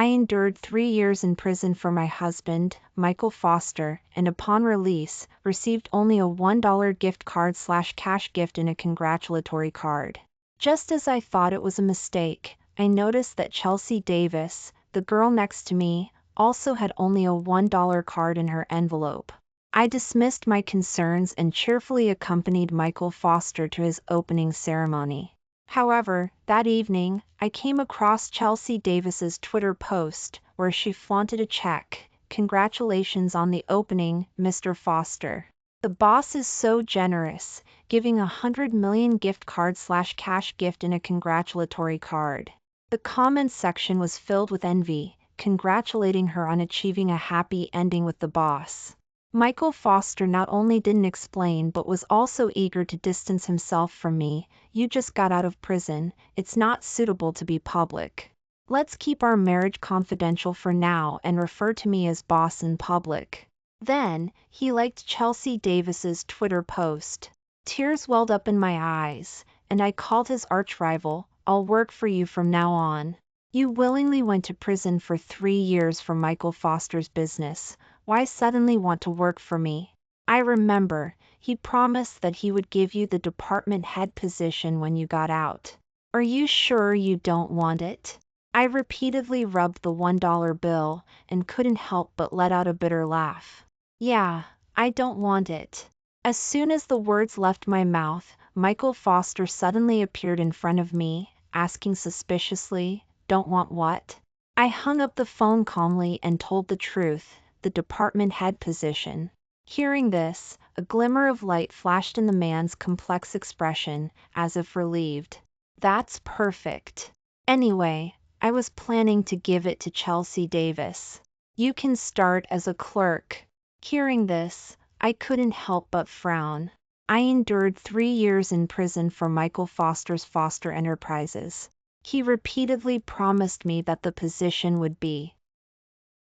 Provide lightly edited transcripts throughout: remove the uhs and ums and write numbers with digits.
I endured 3 years in prison for my husband, Michael Foster, and upon release, received only a $1 gift card/cash gift and a congratulatory card. Just as I thought it was a mistake, I noticed that Chelsea Davis, the girl next to me, also had only a $1 card in her envelope. I dismissed my concerns and cheerfully accompanied Michael Foster to his opening ceremony. However, that evening, I came across Chelsea Davis's Twitter post, where she flaunted a check. "Congratulations on the opening, Mr. Foster. The boss is so generous, giving a 100 million gift card/cash gift and a congratulatory card." The comments section was filled with envy, congratulating her on achieving a happy ending with the boss. Michael Foster not only didn't explain but was also eager to distance himself from me. "You just got out of prison, it's not suitable to be public. Let's keep our marriage confidential for now and refer to me as boss in public." Then, he liked Chelsea Davis's Twitter post. Tears welled up in my eyes, and I called his arch-rival, "I'll work for you from now on. You willingly went to prison for 3 years for Michael Foster's business. Why suddenly want to work for me?" "I remember, he promised that he would give you the department head position when you got out. Are you sure you don't want it?" I repeatedly rubbed the $1 bill and couldn't help but let out a bitter laugh. "Yeah, I don't want it." As soon as the words left my mouth, Michael Foster suddenly appeared in front of me, asking suspiciously, "Don't want what?" I hung up the phone calmly and told the truth, the department head position. Hearing this, a glimmer of light flashed in the man's complex expression, as if relieved. "That's perfect. Anyway, I was planning to give it to Chelsea Davis. You can start as a clerk." Hearing this, I couldn't help but frown. I endured 3 years in prison for Michael Foster's Foster Enterprises. He repeatedly promised me that the position would be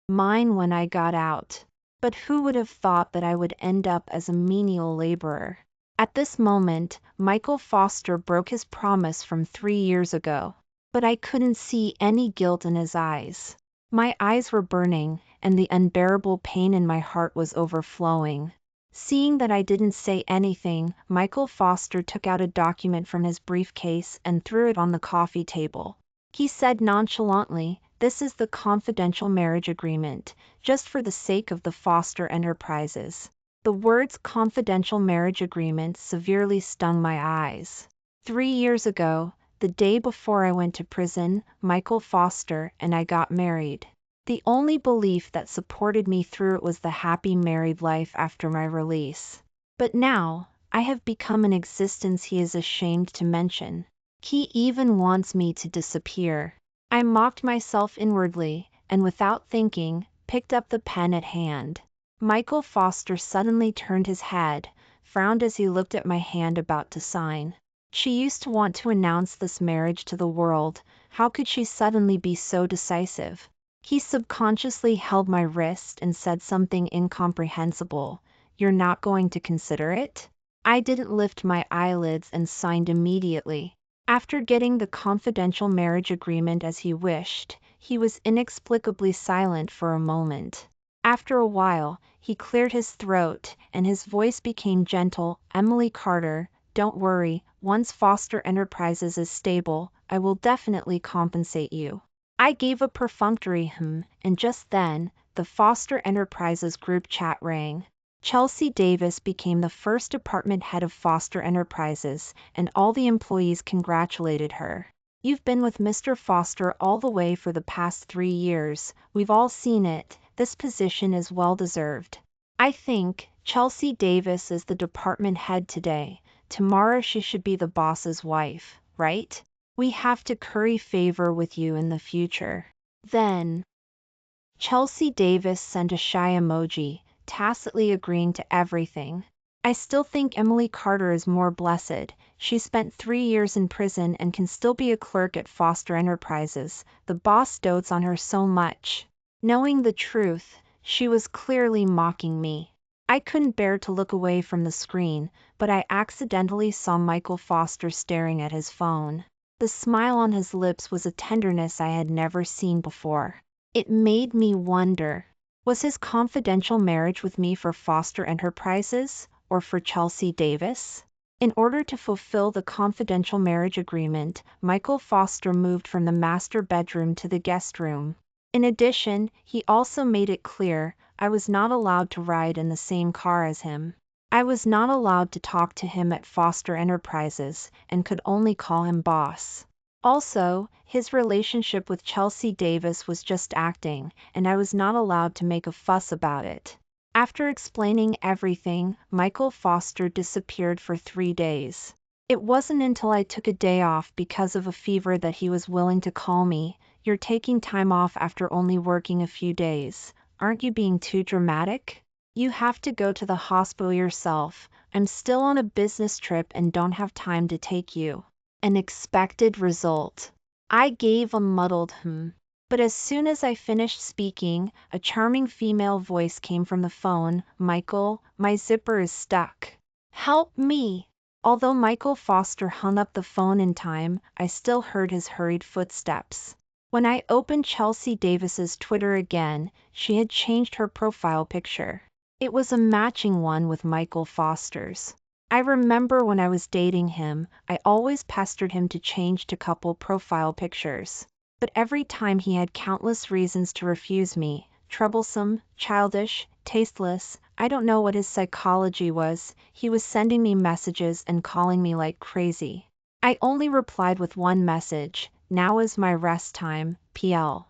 mine when I got out. But who would have thought that I would end up as a menial laborer? At this moment, Michael Foster broke his promise from 3 years ago. But I couldn't see any guilt in his eyes. My eyes were burning, and the unbearable pain in my heart was overflowing. Seeing that I didn't say anything, Michael Foster took out a document from his briefcase and threw it on the coffee table. He said nonchalantly, "This is the confidential marriage agreement, just for the sake of the Foster Enterprises." The words confidential marriage agreement severely stung my eyes. 3 years ago, the day before I went to prison, Michael Foster and I got married. The only belief that supported me through it was the happy married life after my release. But now, I have become an existence he is ashamed to mention. He even wants me to disappear. I mocked myself inwardly, and without thinking, picked up the pen at hand. Michael Foster suddenly turned his head, frowned as he looked at my hand about to sign. She used to want to announce this marriage to the world. How could she suddenly be so decisive? He subconsciously held my wrist and said something incomprehensible. "You're not going to consider it?" I didn't lift my eyelids and signed immediately. After getting the confidential marriage agreement as he wished, he was inexplicably silent for a moment. After a while, he cleared his throat, and his voice became gentle. "Emily Carter, don't worry, once Foster Enterprises is stable, I will definitely compensate you." I gave a perfunctory and just then, the Foster Enterprises group chat rang. Chelsea Davis became the first department head of Foster Enterprises, and all the employees congratulated her. "You've been with Mr. Foster all the way for the past 3 years, we've all seen it, this position is well deserved. I think, Chelsea Davis is the department head today, tomorrow she should be the boss's wife, right? We have to curry favor with you in the future." Then, Chelsea Davis sent a shy emoji, tacitly agreeing to everything. I still think Emily Carter is more blessed. She spent 3 years in prison and can still be a clerk at Foster Enterprises. The boss dotes on her so much. Knowing the truth, she was clearly mocking me. I couldn't bear to look away from the screen, but I accidentally saw Michael Foster staring at his phone. The smile on his lips was a tenderness I had never seen before. It made me wonder, was his confidential marriage with me for Foster Enterprises or for Chelsea Davis? In order to fulfill the confidential marriage agreement, Michael Foster moved from the master bedroom to the guest room. In addition, he also made it clear I was not allowed to ride in the same car as him. I was not allowed to talk to him at Foster Enterprises and could only call him boss. Also, his relationship with Chelsea Davis was just acting, and I was not allowed to make a fuss about it. After explaining everything, Michael Foster disappeared for 3 days. It wasn't until I took a day off because of a fever that he was willing to call me. "You're taking time off after only working a few days. Aren't you being too dramatic? You have to go to the hospital yourself. I'm still on a business trip and don't have time to take you." An expected result. I gave a muddled But as soon as I finished speaking, a charming female voice came from the phone. "Michael, my zipper is stuck. Help me." Although Michael Foster hung up the phone in time, I still heard his hurried footsteps. When I opened Chelsea Davis's Twitter again, she had changed her profile picture. It was a matching one with Michael Foster's. I remember when I was dating him, I always pestered him to change to couple profile pictures. But every time he had countless reasons to refuse me: troublesome, childish, tasteless. I don't know what his psychology was. He was sending me messages and calling me like crazy. I only replied with one message: "Now is my rest time, PL.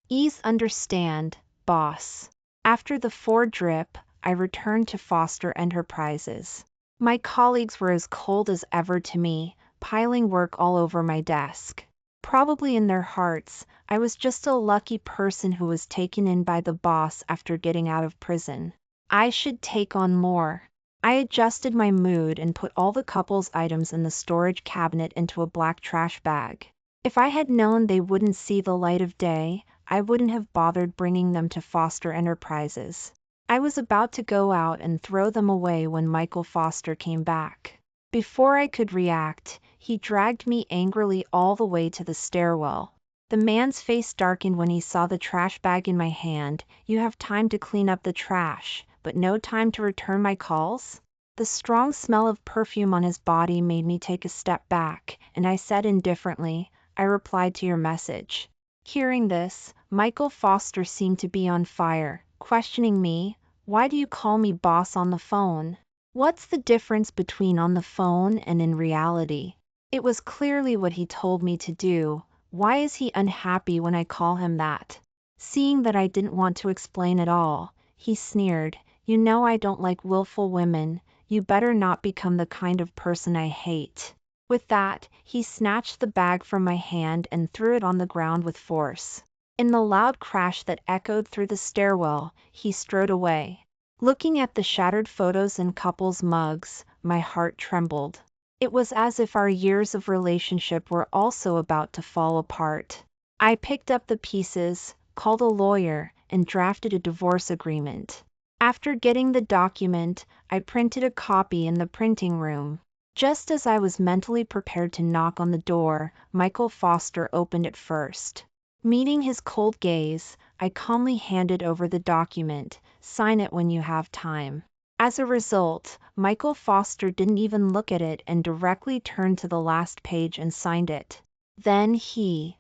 Ease understand, boss." After the 4 drip, I returned to Foster Enterprises. My colleagues were as cold as ever to me, piling work all over my desk. Probably in their hearts, I was just a lucky person who was taken in by the boss after getting out of prison. I should take on more. I adjusted my mood and put all the couple's items in the storage cabinet into a black trash bag. If I had known they wouldn't see the light of day, I wouldn't have bothered bringing them to Foster Enterprises. I was about to go out and throw them away when Michael Foster came back. Before I could react, he dragged me angrily all the way to the stairwell. The man's face darkened when he saw the trash bag in my hand. "You have time to clean up the trash, but no time to return my calls?" The strong smell of perfume on his body made me take a step back, and I said indifferently, "I replied to your message." Hearing this, Michael Foster seemed to be on fire, questioning me. "Why do you call me boss on the phone? What's the difference between on the phone and in reality?" It was clearly what he told me to do. Why is he unhappy when I call him that? Seeing that I didn't want to explain at all, he sneered, "You know I don't like willful women. You better not become the kind of person I hate." With that, he snatched the bag from my hand and threw it on the ground with force. In the loud crash that echoed through the stairwell, he strode away. Looking at the shattered photos and couples' mugs, my heart trembled. It was as if our years of relationship were also about to fall apart. I picked up the pieces, called a lawyer, and drafted a divorce agreement. After getting the document, I printed a copy in the printing room. Just as I was mentally prepared to knock on the door, Michael Foster opened it first. Meeting his cold gaze, I calmly handed over the document. "Sign it when you have time." As a result, Michael Foster didn't even look at it and directly turned to the last page and signed it. Then he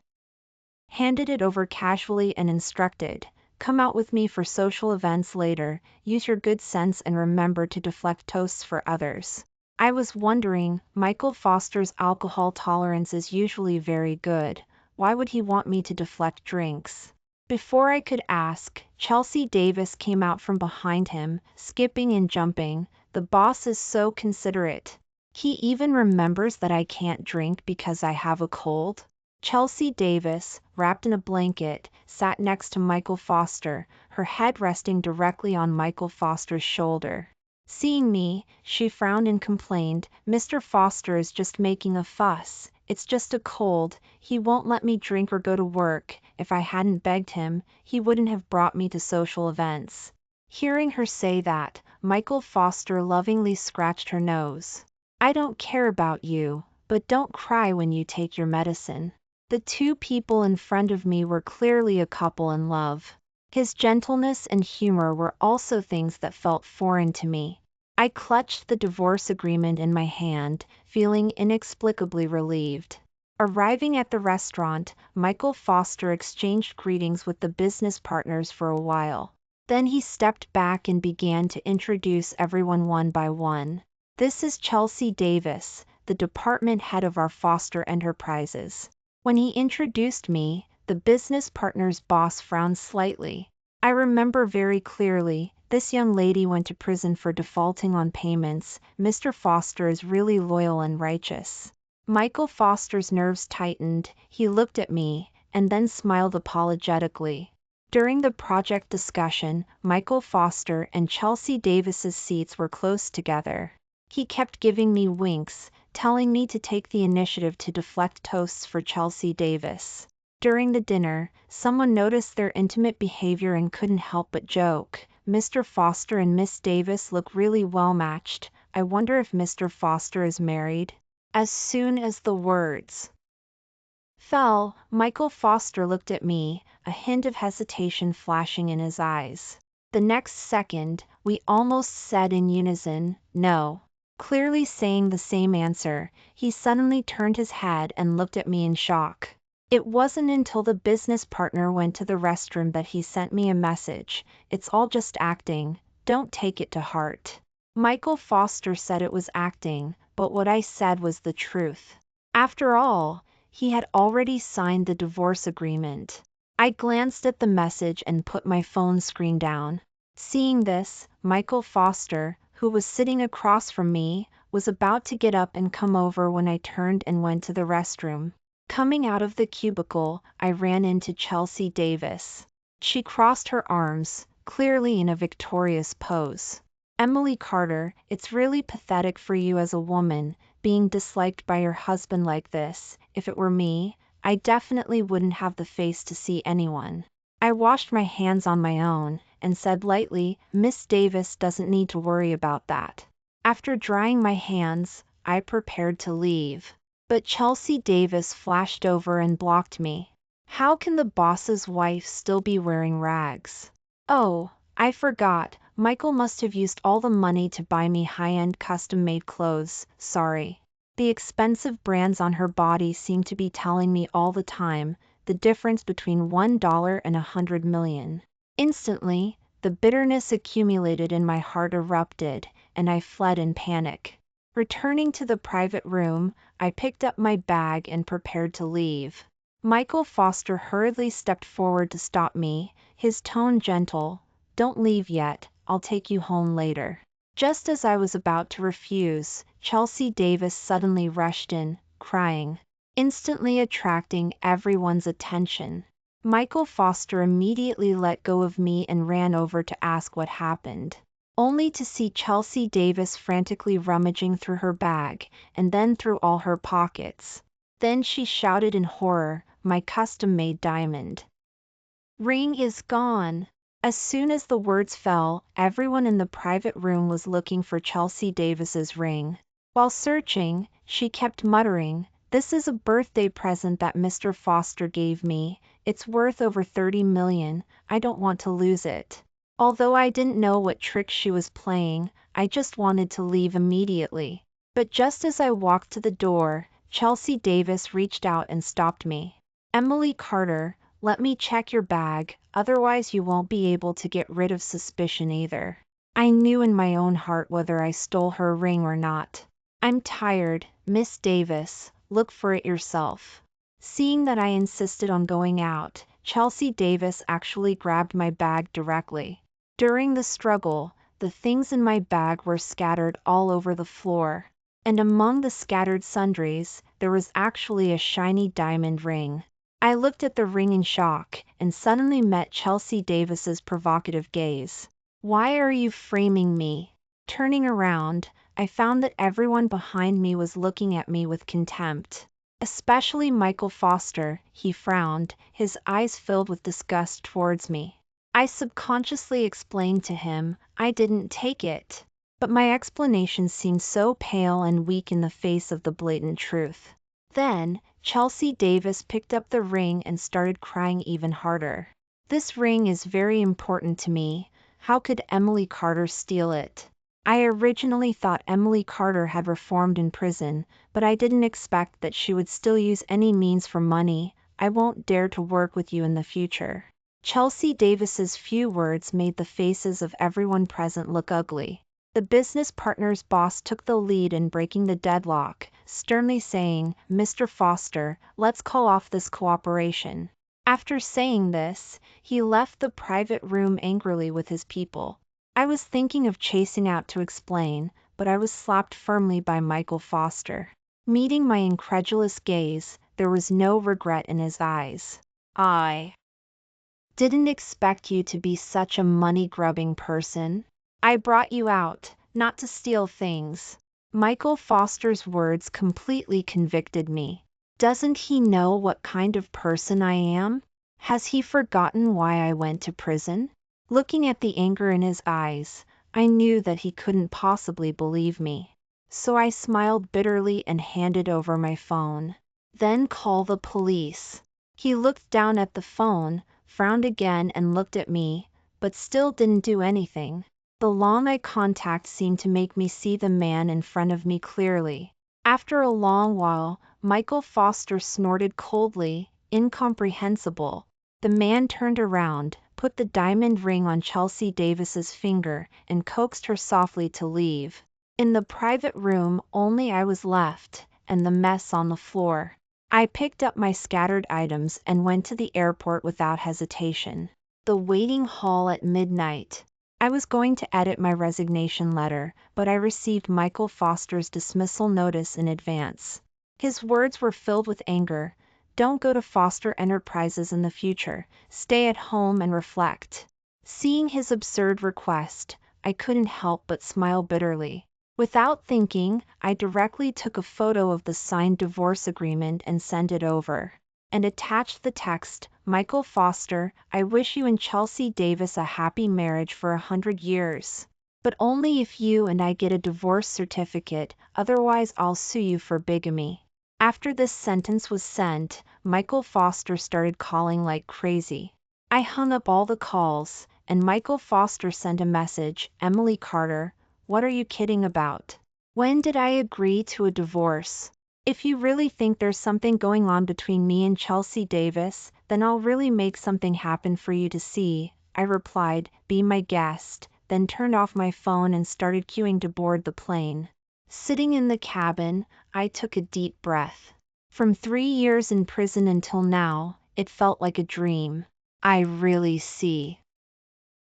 handed it over casually and instructed, "Come out with me for social events later. Use your good sense and remember to deflect toasts for others." I was wondering, Michael Foster's alcohol tolerance is usually very good. Why would he want me to deflect drinks? Before I could ask, Chelsea Davis came out from behind him, skipping and jumping. "The boss is so considerate. He even remembers that I can't drink because I have a cold." Chelsea Davis, wrapped in a blanket, sat next to Michael Foster, her head resting directly on Michael Foster's shoulder. Seeing me, she frowned and complained, "Mr. Foster is just making a fuss. It's just a cold. He won't let me drink or go to work. If I hadn't begged him, he wouldn't have brought me to social events." Hearing her say that, Michael Foster lovingly scratched her nose. "I don't care about you, but don't cry when you take your medicine." The two people in front of me were clearly a couple in love. His gentleness and humor were also things that felt foreign to me. I clutched the divorce agreement in my hand, feeling inexplicably relieved. Arriving at the restaurant, Michael Foster exchanged greetings with the business partners for a while. Then he stepped back and began to introduce everyone one by one. "This is Chelsea Davis, the department head of our Foster Enterprises." When he introduced me, the business partner's boss frowned slightly. I remember very clearly, this young lady went to prison for defaulting on payments. Mr. Foster is really loyal and righteous. Michael Foster's nerves tightened. He looked at me, and then smiled apologetically. During the project discussion, Michael Foster and Chelsea Davis's seats were close together. He kept giving me winks, telling me to take the initiative to deflect toasts for Chelsea Davis. During the dinner, someone noticed their intimate behavior and couldn't help but joke. "Mr. Foster and Miss Davis look really well matched. I wonder if Mr. Foster is married?" As soon as the words fell, Michael Foster looked at me, a hint of hesitation flashing in his eyes. The next second, we almost said in unison, "No." Clearly saying the same answer, he suddenly turned his head and looked at me in shock. It wasn't until the business partner went to the restroom that he sent me a message. "It's all just acting, don't take it to heart." Michael Foster said it was acting, but what I said was the truth. After all, he had already signed the divorce agreement. I glanced at the message and put my phone screen down. Seeing this, Michael Foster, who was sitting across from me, was about to get up and come over when I turned and went to the restroom. Coming out of the cubicle, I ran into Chelsea Davis. She crossed her arms, clearly in a victorious pose. "Emily Carter, it's really pathetic for you as a woman, being disliked by your husband like this. If it were me, I definitely wouldn't have the face to see anyone." I washed my hands on my own, and said lightly, "Miss Davis doesn't need to worry about that." After drying my hands, I prepared to leave. But Chelsea Davis flashed over and blocked me. "How can the boss's wife still be wearing rags? Oh, I forgot, Michael must have used all the money to buy me high-end custom-made clothes, sorry." The expensive brands on her body seemed to be telling me all the time, the difference between $1 and 100 million. Instantly, the bitterness accumulated in my heart erupted, and I fled in panic. Returning to the private room, I picked up my bag and prepared to leave. Michael Foster hurriedly stepped forward to stop me, his tone gentle. "Don't leave yet, I'll take you home later." Just as I was about to refuse, Chelsea Davis suddenly rushed in, crying, instantly attracting everyone's attention. Michael Foster immediately let go of me and ran over to ask what happened, only to see Chelsea Davis frantically rummaging through her bag, and then through all her pockets. Then she shouted in horror, "My custom-made diamond ring is gone!" As soon as the words fell, everyone in the private room was looking for Chelsea Davis's ring. While searching, she kept muttering, "This is a birthday present that Mr. Foster gave me. It's worth over 30 million. I don't want to lose it." Although I didn't know what trick she was playing, I just wanted to leave immediately. But just as I walked to the door, Chelsea Davis reached out and stopped me. "Emily Carter, let me check your bag, otherwise you won't be able to get rid of suspicion either." I knew in my own heart whether I stole her ring or not. "I'm tired, Miss Davis, look for it yourself." Seeing that I insisted on going out, Chelsea Davis actually grabbed my bag directly. During the struggle, the things in my bag were scattered all over the floor. And among the scattered sundries, there was actually a shiny diamond ring. I looked at the ring in shock, and suddenly met Chelsea Davis's provocative gaze. "Why are you framing me?" Turning around, I found that everyone behind me was looking at me with contempt. Especially Michael Foster. He frowned, his eyes filled with disgust towards me. I subconsciously explained to him, I didn't take it. But my explanation seemed so pale and weak in the face of the blatant truth. Then, Chelsea Davis picked up the ring and started crying even harder. This ring is very important to me. How could Emily Carter steal it? I originally thought Emily Carter had reformed in prison, but I didn't expect that she would still use any means for money. I won't dare to work with you in the future. Chelsea Davis's few words made the faces of everyone present look ugly. The business partner's boss took the lead in breaking the deadlock, sternly saying, "Mr. Foster, let's call off this cooperation." After saying this, he left the private room angrily with his people. I was thinking of chasing out to explain, but I was slapped firmly by Michael Foster. Meeting my incredulous gaze, there was no regret in his eyes. "I didn't expect you to be such a money-grubbing person. I brought you out, not to steal things." Michael Foster's words completely convicted me. Doesn't he know what kind of person I am? Has he forgotten why I went to prison? Looking at the anger in his eyes, I knew that he couldn't possibly believe me. So I smiled bitterly and handed over my phone. "Then call the police." He looked down at the phone, frowned again and looked at me, but still didn't do anything. The long eye contact seemed to make me see the man in front of me clearly. After a long while, Michael Foster snorted coldly, incomprehensible. The man turned around, put the diamond ring on Chelsea Davis's finger, and coaxed her softly to leave. In the private room, only I was left, and the mess on the floor. I picked up my scattered items and went to the airport without hesitation. The waiting hall at midnight. I was going to edit my resignation letter, but I received Michael Foster's dismissal notice in advance. His words were filled with anger. "Don't go to Foster Enterprises in the future. Stay at home and reflect." Seeing his absurd request, I couldn't help but smile bitterly. Without thinking, I directly took a photo of the signed divorce agreement and sent it over. And attached the text, "Michael Foster, I wish you and Chelsea Davis a happy marriage for 100 years. But only if you and I get a divorce certificate, otherwise I'll sue you for bigamy." After this sentence was sent, Michael Foster started calling like crazy. I hung up all the calls, and Michael Foster sent a message, "Emily Carter, what are you kidding about? When did I agree to a divorce? If you really think there's something going on between me and Chelsea Davis, then I'll really make something happen for you to see." I replied, "Be my guest," then turned off my phone and started queuing to board the plane. Sitting in the cabin, I took a deep breath. From 3 years in prison until now, it felt like a dream. I really see.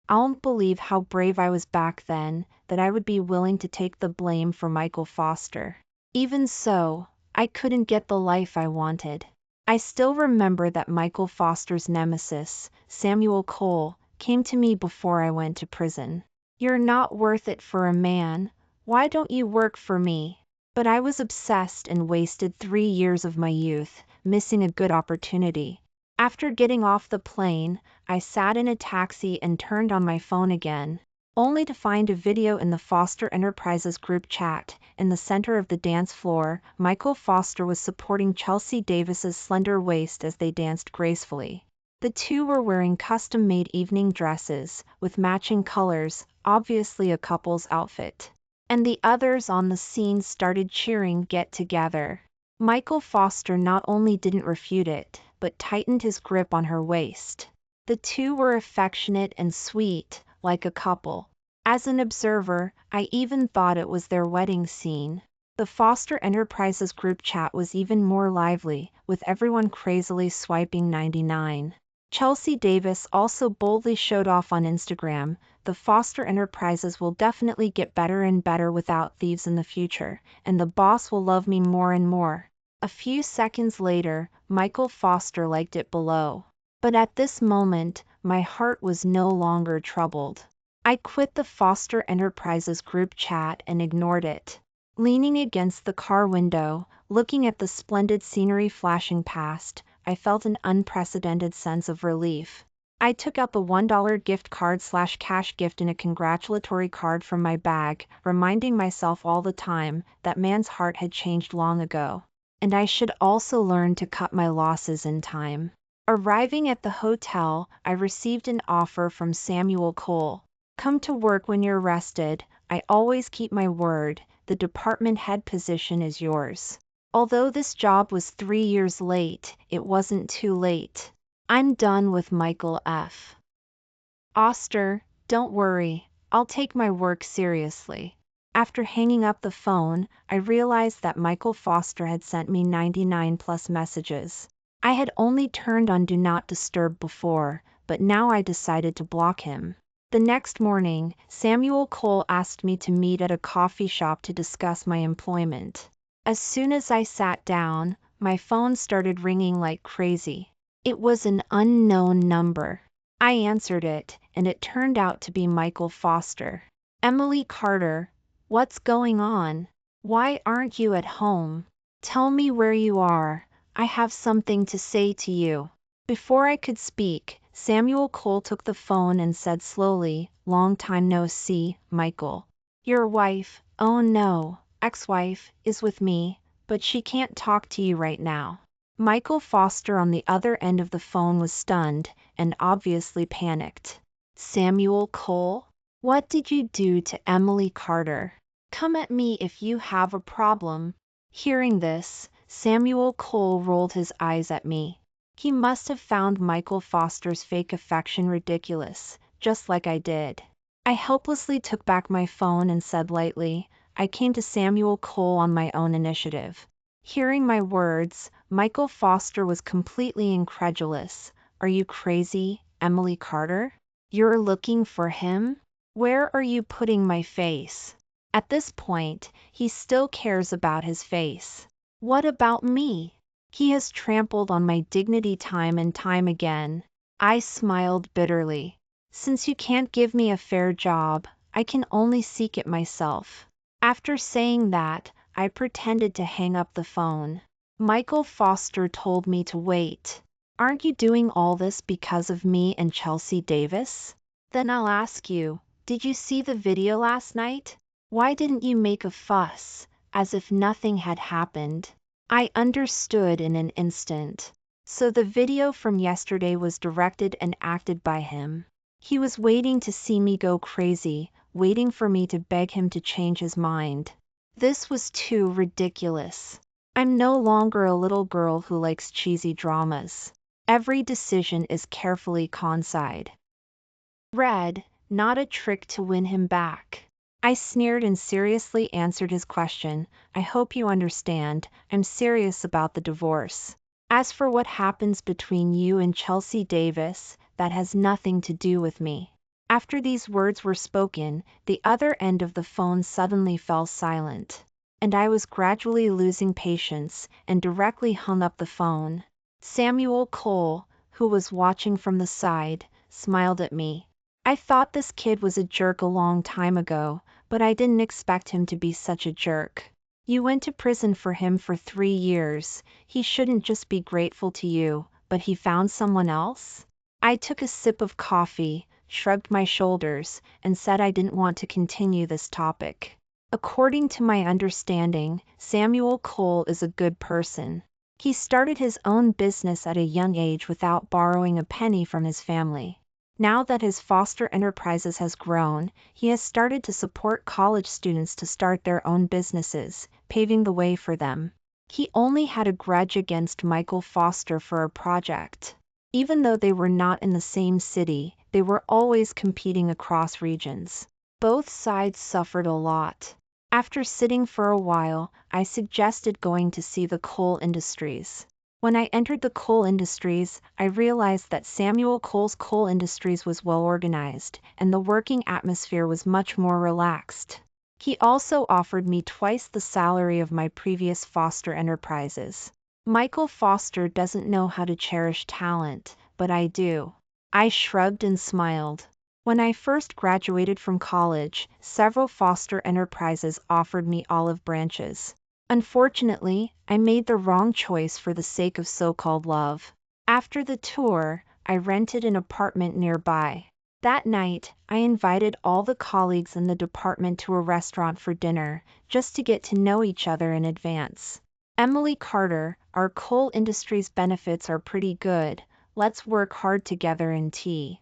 I don't believe how brave I was back then, that I would be willing to take the blame for Michael Foster. Even so, I couldn't get the life I wanted. I still remember that Michael Foster's nemesis, Samuel Cole, came to me before I went to prison. "You're not worth it for a man. Why don't you work for me?" But I was obsessed and wasted 3 years of my youth, missing a good opportunity. After getting off the plane, I sat in a taxi and turned on my phone again, only to find a video in the Foster Enterprises group chat. In the center of the dance floor, Michael Foster was supporting Chelsea Davis's slender waist as they danced gracefully. The two were wearing custom-made evening dresses, with matching colors, obviously a couple's outfit. And the others on the scene started cheering "Get together." Michael Foster not only didn't refute it, but tightened his grip on her waist. The two were affectionate and sweet, like a couple. As an observer, I even thought it was their wedding scene. The Foster Enterprises group chat was even more lively, with everyone crazily swiping 99. Chelsea Davis also boldly showed off on Instagram, "The Foster Enterprises will definitely get better and better without thieves in the future, and the boss will love me more and more." A few seconds later, Michael Foster liked it below. But at this moment, my heart was no longer troubled. I quit the Foster Enterprises group chat and ignored it. Leaning against the car window, looking at the splendid scenery flashing past, I felt an unprecedented sense of relief. I took out the $1 gift card/cash gift in a congratulatory card from my bag, reminding myself all the time that man's heart had changed long ago. and I should also learn to cut my losses in time. Arriving at the hotel, I received an offer from Samuel Cole. Come to work when you're rested. I always keep my word. The department head position is yours. Although this job was 3 years late, it wasn't too late. I'm done with Michael F. Oster, don't worry, I'll take my work seriously. After hanging up the phone, I realized that Michael Foster had sent me 99 plus messages. I had only turned on Do Not Disturb before, but now I decided to block him. The next morning, Samuel Cole asked me to meet at a coffee shop to discuss my employment. As soon as I sat down, my phone started ringing like crazy. It was an unknown number. I answered it, and it turned out to be Michael Foster. Emily Carter, what's going on? Why aren't you at home? Tell me where you are. I have something to say to you. Before I could speak, Samuel Cole took the phone and said slowly, "Long time no see, Michael. Your wife, oh no, ex-wife, is with me, but she can't talk to you right now." Michael Foster on the other end of the phone was stunned and obviously panicked. Samuel Cole? What did you do to Emily Carter? Come at me if you have a problem. Hearing this, Samuel Cole rolled his eyes at me. He must have found Michael Foster's fake affection ridiculous, just like I did. I helplessly took back my phone and said lightly, "I came to Samuel Cole on my own initiative." Hearing my words, Michael Foster was completely incredulous. Are you crazy, Emily Carter? You're looking for him? Where are you putting my face? At this point, he still cares about his face. What about me? He has trampled on my dignity time and time again. I smiled bitterly. Since you can't give me a fair job, I can only seek it myself. After saying that, I pretended to hang up the phone. Michael Foster told me to wait. Aren't you doing all this because of me and Chelsea Davis? Then I'll ask you, did you see the video last night? Why didn't you make a fuss, as if nothing had happened? I understood in an instant. So the video from yesterday was directed and acted by him. He was waiting to see me go crazy, waiting for me to beg him to change his mind. This was too ridiculous. I'm no longer a little girl who likes cheesy dramas. Every decision is carefully considered. Red, not a trick to win him back. I sneered and seriously answered his question. I hope you understand, I'm serious about the divorce. As for what happens between you and Chelsea Davis, that has nothing to do with me. After these words were spoken, the other end of the phone suddenly fell silent, and I was gradually losing patience and directly hung up the phone. Samuel Cole, who was watching from the side, smiled at me. I thought this kid was a jerk a long time ago, but I didn't expect him to be such a jerk. You went to prison for him for 3 years. He shouldn't just be grateful to you, but he found someone else? I took a sip of coffee, shrugged my shoulders, and said I didn't want to continue this topic. According to my understanding, Samuel Cole is a good person. He started his own business at a young age without borrowing a penny from his family. Now that his Foster Enterprises has grown, he has started to support college students to start their own businesses, paving the way for them. He only had a grudge against Michael Foster for a project. Even though they were not in the same city, they were always competing across regions. Both sides suffered a lot. After sitting for a while, I suggested going to see the coal industries. When I entered the coal industries, I realized that Samuel Cole's coal industries was well organized, and the working atmosphere was much more relaxed. He also offered me twice the salary of my previous Foster Enterprises. Michael Foster doesn't know how to cherish talent, but I do. I shrugged and smiled. When I first graduated from college, several Foster Enterprises offered me olive branches. Unfortunately, I made the wrong choice for the sake of so-called love. After the tour, I rented an apartment nearby. That night, I invited all the colleagues in the department to a restaurant for dinner, just to get to know each other in advance. Emily Carter, our coal industry's benefits are pretty good. Let's work hard together in tea.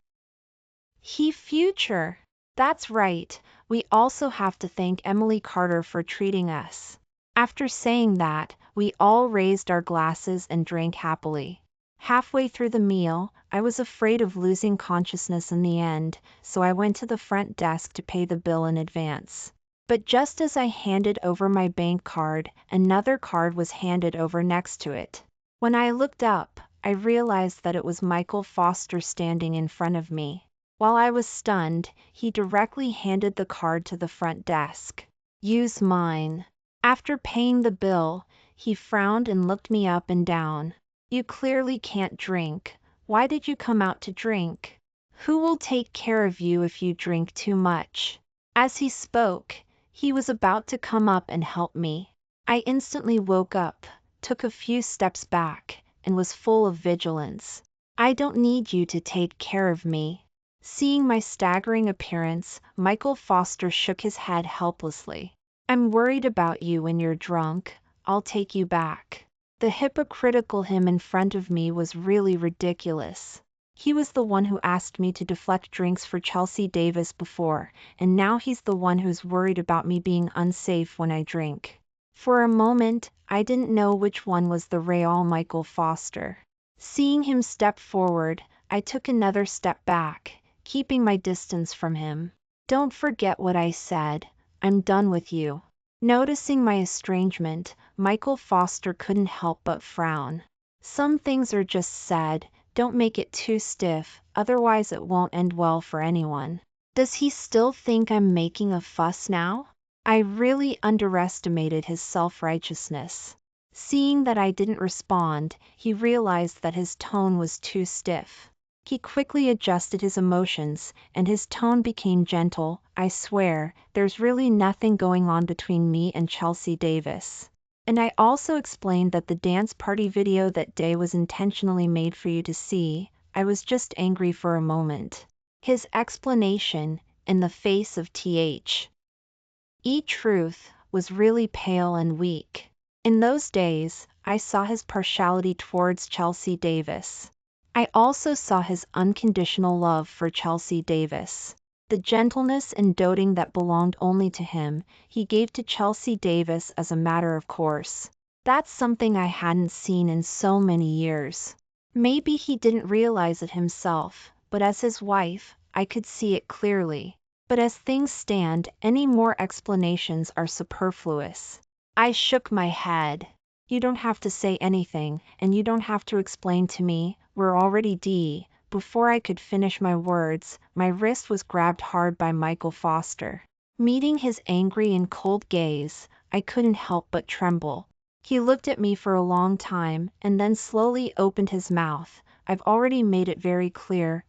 He future. That's right. We also have to thank Emily Carter for treating us. After saying that, we all raised our glasses and drank happily. Halfway through the meal, I was afraid of losing consciousness in the end, so I went to the front desk to pay the bill in advance. But just as I handed over my bank card, another card was handed over next to it. When I looked up, I realized that it was Michael Foster standing in front of me. While I was stunned, he directly handed the card to the front desk. Use mine. After paying the bill, he frowned and looked me up and down. You clearly can't drink. Why did you come out to drink? Who will take care of you if you drink too much? As he spoke, he was about to come up and help me. I instantly woke up, took a few steps back, and was full of vigilance. I don't need you to take care of me. Seeing my staggering appearance, Michael Foster shook his head helplessly. I'm worried about you when you're drunk. I'll take you back. The hypocritical him in front of me was really ridiculous. He was the one who asked me to deflect drinks for Chelsea Davis before, and now he's the one who's worried about me being unsafe when I drink. For a moment, I didn't know which one was the real Michael Foster. Seeing him step forward, I took another step back, keeping my distance from him. Don't forget what I said. I'm done with you. Noticing my estrangement, Michael Foster couldn't help but frown. Some things are just said, don't make it too stiff, otherwise it won't end well for anyone. Does he still think I'm making a fuss now? I really underestimated his self-righteousness. Seeing that I didn't respond, he realized that his tone was too stiff. He quickly adjusted his emotions, and his tone became gentle. I swear, there's really nothing going on between me and Chelsea Davis. And I also explained that the dance party video that day was intentionally made for you to see. I was just angry for a moment. His explanation, in the face of truth, was really pale and weak. In those days, I saw his partiality towards Chelsea Davis. I also saw his unconditional love for Chelsea Davis. The gentleness and doting that belonged only to him, he gave to Chelsea Davis as a matter of course. That's something I hadn't seen in so many years. Maybe he didn't realize it himself, but as his wife, I could see it clearly. But as things stand, any more explanations are superfluous. I shook my head. You don't have to say anything, and you don't have to explain to me. We're already D. Before I could finish my words, my wrist was grabbed hard by Michael Foster. Meeting his angry and cold gaze, I couldn't help but tremble. He looked at me for a long time, and then slowly opened his mouth. I've already made it very clear,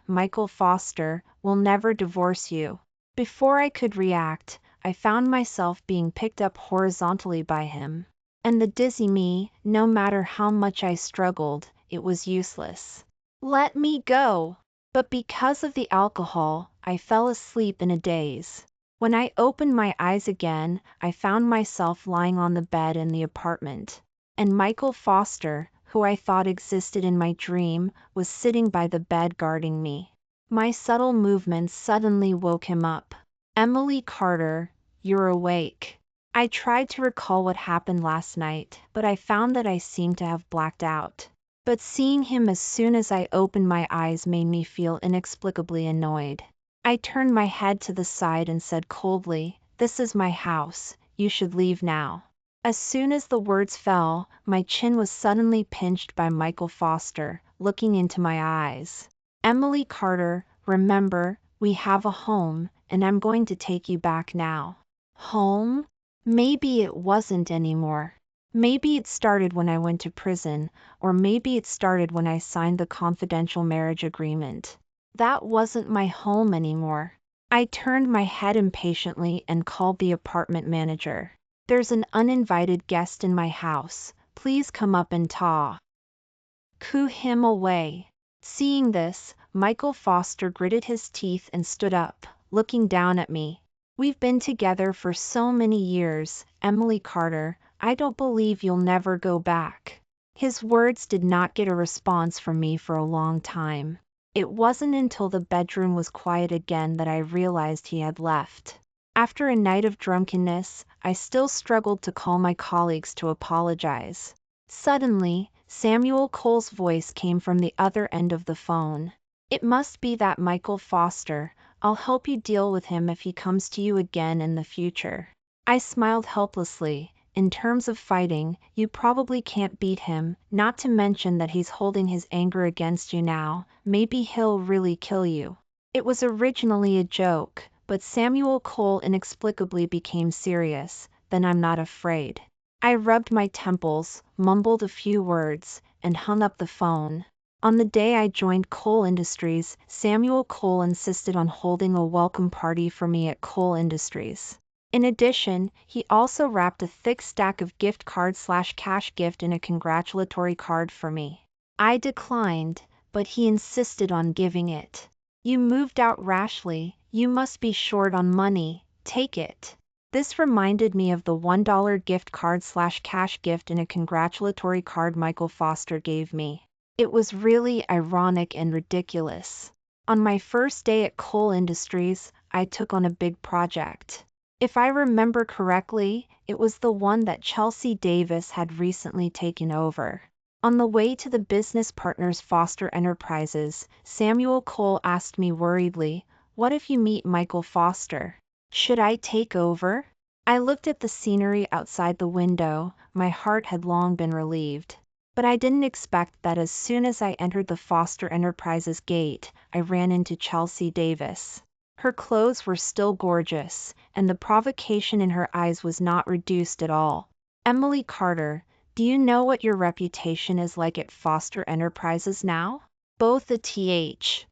Michael Foster, will never divorce you. Before I could react, I found myself being picked up horizontally by him. And the dizzy me, no matter how much I struggled, it was useless. Let me go! But because of the alcohol, I fell asleep in a daze. When I opened my eyes again, I found myself lying on the bed in the apartment. And Michael Foster, who I thought existed in my dream, was sitting by the bed guarding me. My subtle movements suddenly woke him up. Emily Carter, you're awake. I tried to recall what happened last night, but I found that I seemed to have blacked out. But seeing him as soon as I opened my eyes made me feel inexplicably annoyed. I turned my head to the side and said coldly, "This is my house, you should leave now." As soon as the words fell, my chin was suddenly pinched by Michael Foster, looking into my eyes. Emily Carter, remember, we have a home, and I'm going to take you back now. Home? Maybe it wasn't anymore. Maybe it started when I went to prison, or maybe it started when I signed the confidential marriage agreement. That wasn't my home anymore. I turned my head impatiently and called the apartment manager. There's an uninvited guest in my house. Please come up and talk. Coo him away. Seeing this, Michael Foster gritted his teeth and stood up, looking down at me. We've been together for so many years, Emily Carter. I don't believe you'll never go back." His words did not get a response from me for a long time. It wasn't until the bedroom was quiet again that I realized he had left. After a night of drunkenness, I still struggled to call my colleagues to apologize. Suddenly, Samuel Cole's voice came from the other end of the phone. "It must be that Michael Foster. I'll help you deal with him if he comes to you again in the future." I smiled helplessly. "In terms of fighting, you probably can't beat him, not to mention that he's holding his anger against you now. Maybe he'll really kill you." It was originally a joke, but Samuel Cole inexplicably became serious. "Then I'm not afraid." I rubbed my temples, mumbled a few words, and hung up the phone. On the day I joined Cole Industries, Samuel Cole insisted on holding a welcome party for me at Cole Industries. In addition, he also wrapped a thick stack of gift cards/cash gift in a congratulatory card for me. I declined, but he insisted on giving it. "You moved out rashly, you must be short on money, take it." This reminded me of the $1 gift card/cash gift in a congratulatory card Michael Foster gave me. It was really ironic and ridiculous. On my first day at Cole Industries, I took on a big project. If I remember correctly, it was the one that Chelsea Davis had recently taken over. On the way to the business partners Foster Enterprises, Samuel Cole asked me worriedly, "What if you meet Michael Foster? Should I take over?" I looked at the scenery outside the window. My heart had long been relieved. But I didn't expect that as soon as I entered the Foster Enterprises gate, I ran into Chelsea Davis. Her clothes were still gorgeous, and the provocation in her eyes was not reduced at all. "Emily Carter, do you know what your reputation is like at Foster Enterprises now? Both a thief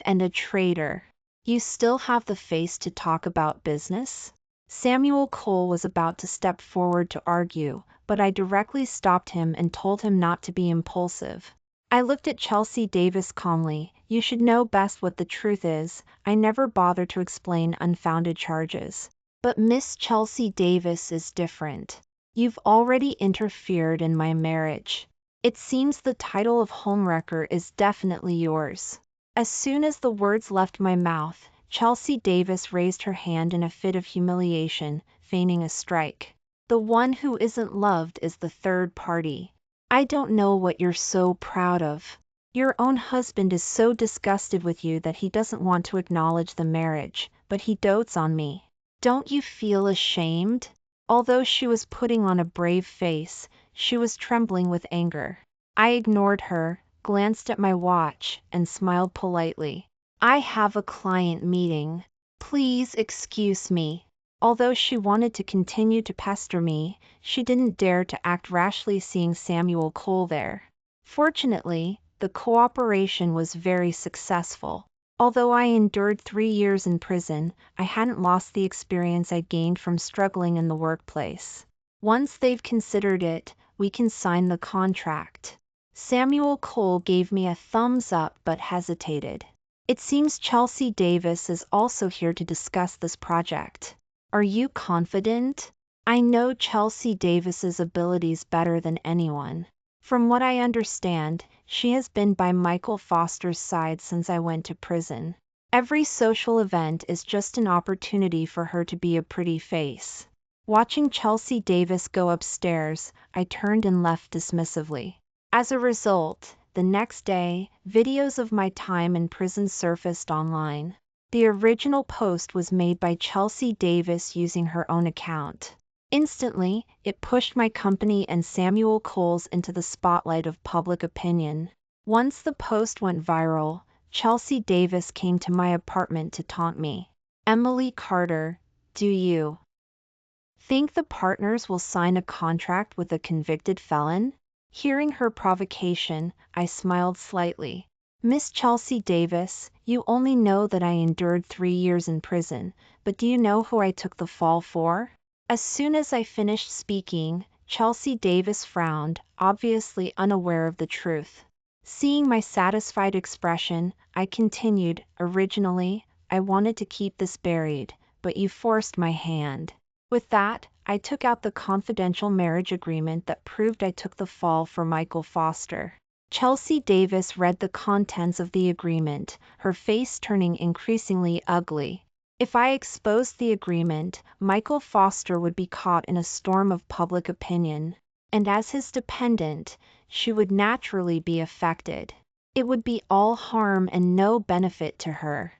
and a traitor. You still have the face to talk about business?" Samuel Cole was about to step forward to argue, but I directly stopped him and told him not to be impulsive. I looked at Chelsea Davis calmly. "You should know best what the truth is. I never bother to explain unfounded charges. But Miss Chelsea Davis is different. You've already interfered in my marriage. It seems the title of homewrecker is definitely yours." As soon as the words left my mouth, Chelsea Davis raised her hand in a fit of humiliation, feigning a strike. "The one who isn't loved is the third party. I don't know what you're so proud of. Your own husband is so disgusted with you that he doesn't want to acknowledge the marriage, but he dotes on me. Don't you feel ashamed?" Although she was putting on a brave face, she was trembling with anger. I ignored her, glanced at my watch, and smiled politely. "I have a client meeting. Please excuse me." Although she wanted to continue to pester me, she didn't dare to act rashly seeing Samuel Cole there. Fortunately, the cooperation was very successful. Although I endured 3 years in prison, I hadn't lost the experience I'd gained from struggling in the workplace. "Once they've considered it, we can sign the contract." Samuel Cole gave me a thumbs up but hesitated. "It seems Chelsea Davis is also here to discuss this project. Are you confident?" I know Chelsea Davis's abilities better than anyone. From what I understand, she has been by Michael Foster's side since I went to prison. Every social event is just an opportunity for her to be a pretty face. Watching Chelsea Davis go upstairs, I turned and left dismissively. As a result, the next day, videos of my time in prison surfaced online. The original post was made by Chelsea Davis using her own account. Instantly, it pushed my company and Samuel Cole's into the spotlight of public opinion. Once the post went viral, Chelsea Davis came to my apartment to taunt me. "Emily Carter, do you think the partners will sign a contract with a convicted felon?" Hearing her provocation, I smiled slightly. "Miss Chelsea Davis, you only know that I endured 3 years in prison, but do you know who I took the fall for?" As soon as I finished speaking, Chelsea Davis frowned, obviously unaware of the truth. Seeing my satisfied expression, I continued, "Originally, I wanted to keep this buried, but you forced my hand." With that, I took out the confidential marriage agreement that proved I took the fall for Michael Foster. Chelsea Davis read the contents of the agreement, her face turning increasingly ugly. If I exposed the agreement, Michael Foster would be caught in a storm of public opinion, and as his dependent, she would naturally be affected. It would be all harm and no benefit to her.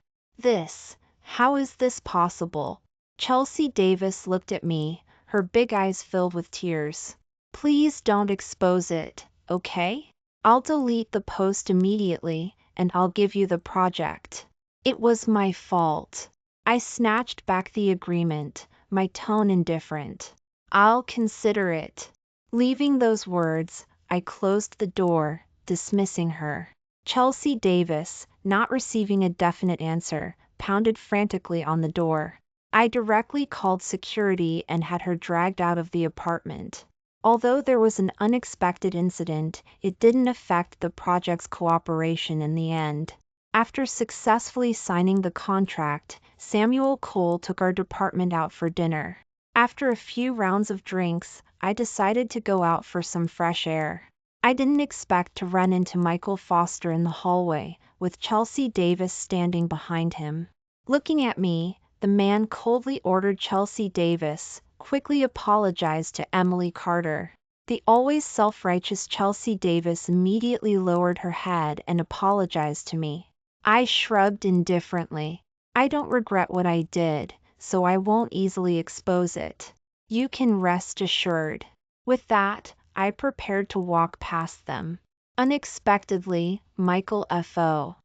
How is this possible? Chelsea Davis looked at me, her big eyes filled with tears. Please don't expose it, okay? I'll delete the post immediately, and I'll give you the project. It was my fault. I snatched back the agreement, my tone indifferent. I'll consider it. Leaving those words, I closed the door, dismissing her. Chelsea Davis, not receiving a definite answer, pounded frantically on the door. I directly called security and had her dragged out of the apartment. Although there was an unexpected incident, it didn't affect the project's cooperation in the end. After successfully signing the contract, Samuel Cole took our department out for dinner. After a few rounds of drinks, I decided to go out for some fresh air. I didn't expect to run into Michael Foster in the hallway, with Chelsea Davis standing behind him. Looking at me, the man coldly ordered Chelsea Davis, quickly apologized to Emily Carter. The always self-righteous Chelsea Davis immediately lowered her head and apologized to me. I shrugged indifferently. I don't regret what I did, so I won't easily expose it. You can rest assured. With that, I prepared to walk past them. Unexpectedly, Michael F.O.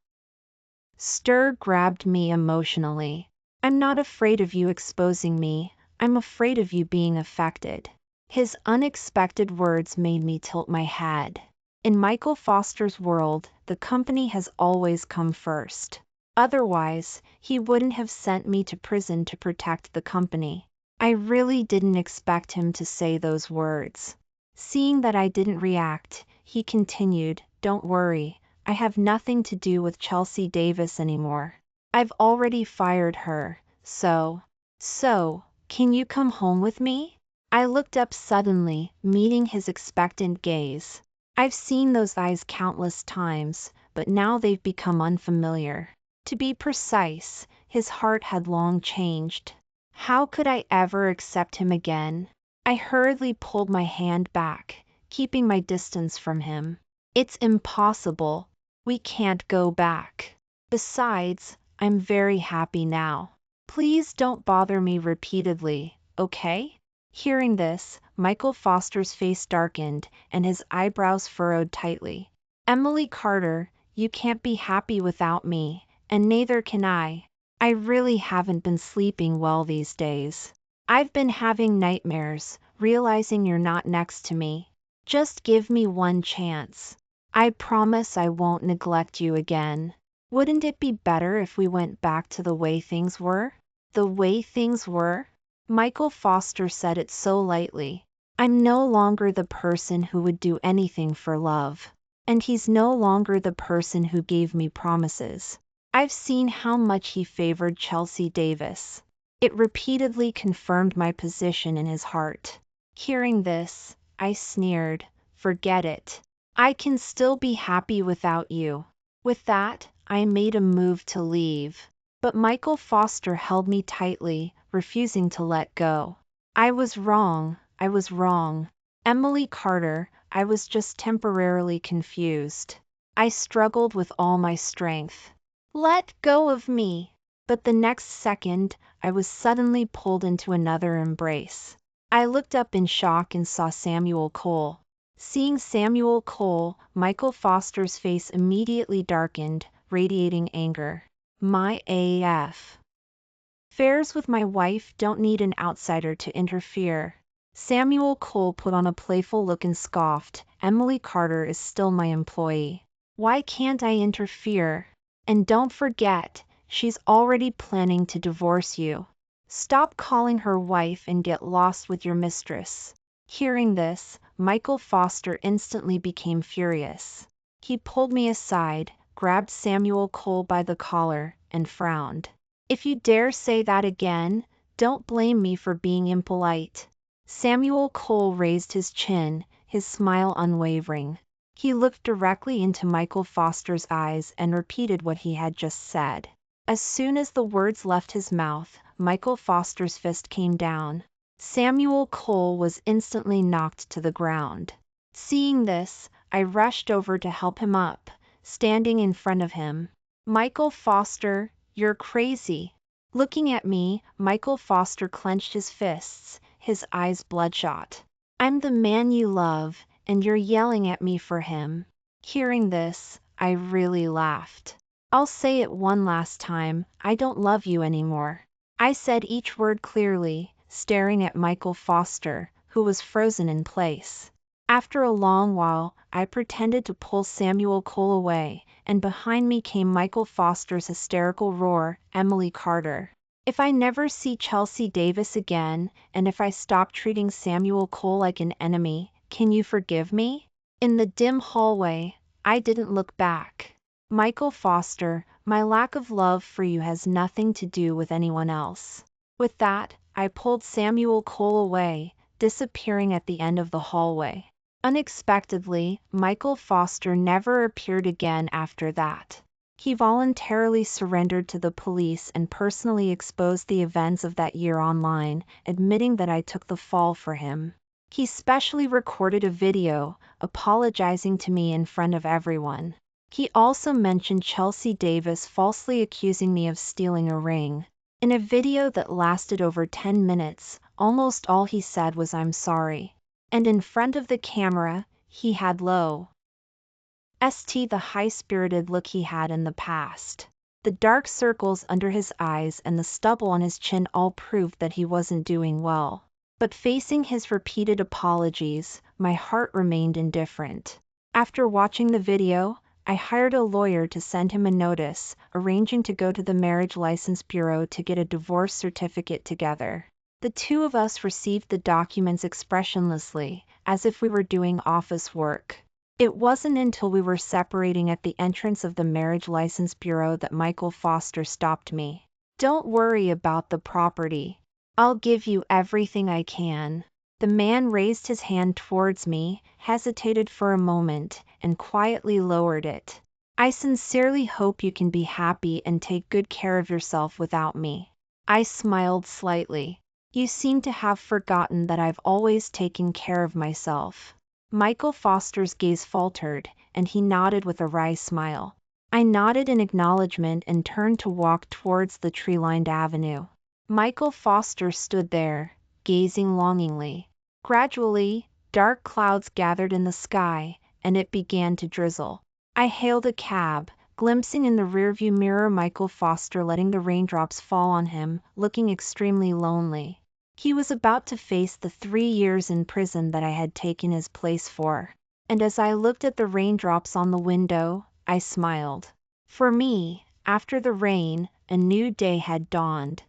Stir grabbed me emotionally. I'm not afraid of you exposing me, I'm afraid of you being affected. His unexpected words made me tilt my head. In Michael Foster's world, the company has always come first. Otherwise, he wouldn't have sent me to prison to protect the company. I really didn't expect him to say those words. Seeing that I didn't react, he continued, "Don't worry, I have nothing to do with Chelsea Davis anymore. I've already fired her, so, can you come home with me?" I looked up suddenly, meeting his expectant gaze. I've seen those eyes countless times, but now they've become unfamiliar. To be precise, his heart had long changed. How could I ever accept him again? I hurriedly pulled my hand back, keeping my distance from him. It's impossible. We can't go back. Besides, I'm very happy now. Please don't bother me repeatedly, okay? Hearing this, Michael Foster's face darkened and his eyebrows furrowed tightly. Emily Carter, you can't be happy without me, and neither can I. I really haven't been sleeping well these days. I've been having nightmares, realizing you're not next to me. Just give me one chance. I promise I won't neglect you again. Wouldn't it be better if we went back to the way things were? The way things were? Michael Foster said it so lightly. I'm no longer the person who would do anything for love. And he's no longer the person who gave me promises. I've seen how much he favored Chelsea Davis. It repeatedly confirmed my position in his heart. Hearing this, I sneered, "Forget it. I can still be happy without you." With that, I made a move to leave. But Michael Foster held me tightly, refusing to let go. I was wrong. Emily Carter, I was just temporarily confused. I struggled with all my strength. Let go of me. But the next second, I was suddenly pulled into another embrace. I looked up in shock and saw Samuel Cole. Seeing Samuel Cole, Michael Foster's face immediately darkened, radiating anger. My AF. Affairs with my wife don't need an outsider to interfere. Samuel Cole put on a playful look and scoffed. Emily Carter is still my employee. Why can't I interfere? And don't forget, she's already planning to divorce you. Stop calling her wife and get lost with your mistress. Hearing this, Michael Foster instantly became furious. He pulled me aside, grabbed Samuel Cole by the collar, and frowned. If you dare say that again, don't blame me for being impolite. Samuel Cole raised his chin, his smile unwavering. He looked directly into Michael Foster's eyes and repeated what he had just said. As soon as the words left his mouth, Michael Foster's fist came down. Samuel Cole was instantly knocked to the ground. Seeing this, I rushed over to help him up, standing in front of him. "Michael Foster, you're crazy." Looking at me, Michael Foster clenched his fists, his eyes bloodshot. "I'm the man you love, and you're yelling at me for him." Hearing this, I really laughed. "I'll say it one last time, I don't love you anymore." I said each word clearly, staring at Michael Foster, who was frozen in place. After a long while, I pretended to pull Samuel Cole away, and behind me came Michael Foster's hysterical roar, "Emily Carter. If I never see Chelsea Davis again, and if I stop treating Samuel Cole like an enemy, can you forgive me?" In the dim hallway, I didn't look back. "Michael Foster, my lack of love for you has nothing to do with anyone else." With that, I pulled Samuel Cole away, disappearing at the end of the hallway. Unexpectedly, Michael Foster never appeared again after that. He voluntarily surrendered to the police and personally exposed the events of that year online, admitting that I took the fall for him. He specially recorded a video, apologizing to me in front of everyone. He also mentioned Chelsea Davis falsely accusing me of stealing a ring. In a video that lasted over 10 minutes, almost all he said was "I'm sorry." And in front of the camera, he had the high-spirited look he had in the past. The dark circles under his eyes and the stubble on his chin all proved that he wasn't doing well. But facing his repeated apologies, my heart remained indifferent. After watching the video, I hired a lawyer to send him a notice, arranging to go to the Marriage License Bureau to get a divorce certificate together. The two of us received the documents expressionlessly, as if we were doing office work. It wasn't until we were separating at the entrance of the Marriage License Bureau that Michael Foster stopped me. "Don't worry about the property. I'll give you everything I can." The man raised his hand towards me, hesitated for a moment, and quietly lowered it. "I sincerely hope you can be happy and take good care of yourself without me." I smiled slightly. "You seem to have forgotten that I've always taken care of myself." Michael Foster's gaze faltered, and he nodded with a wry smile. I nodded in acknowledgement and turned to walk towards the tree-lined avenue. Michael Foster stood there, gazing longingly. Gradually, dark clouds gathered in the sky, and it began to drizzle. I hailed a cab, glimpsing in the rearview mirror Michael Foster letting the raindrops fall on him, looking extremely lonely. He was about to face the 3 years in prison that I had taken his place for. And as I looked at the raindrops on the window, I smiled. For me, after the rain, a new day had dawned.